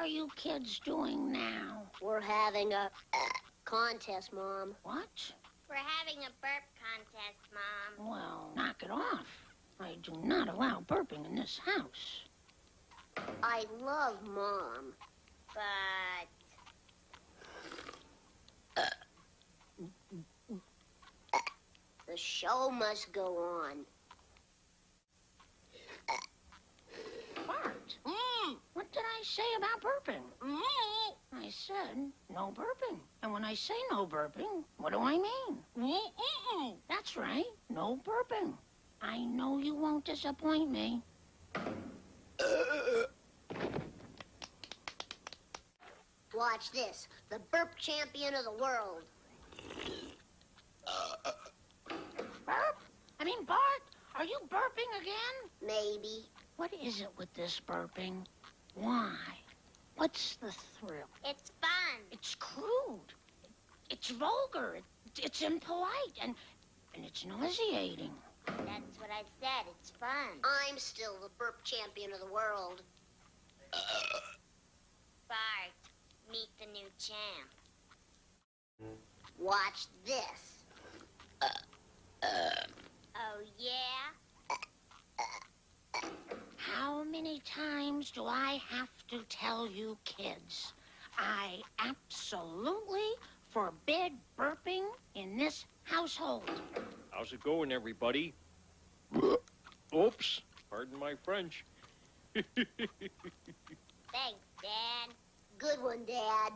you kids doing now? We're having a contest, Mom. What? We're having a burp contest, Mom. Well, knock it off. I do not allow burping in this house. I love Mom. But the show must go on. Bart, what did I say about burping? I said no burping. And when I say no burping, what do I mean? That's right, no burping. I know you won't disappoint me. Watch this. The burp champion of the world. Burp? I mean, Bart, are you burping again? Maybe. What is it with this burping? Why? What's the thrill? it's fun. It's crude. It's vulgar. It's impolite. And it's nauseating. That's what I said. It's fun. I'm still the burp champion of the world. Bart, meet the new champ. Watch this. Oh, yeah? How many times do I have to tell you kids? I absolutely forbid burping in this household. How's it going, everybody? Oops, pardon my French. Thanks, Dad. Good one, Dad.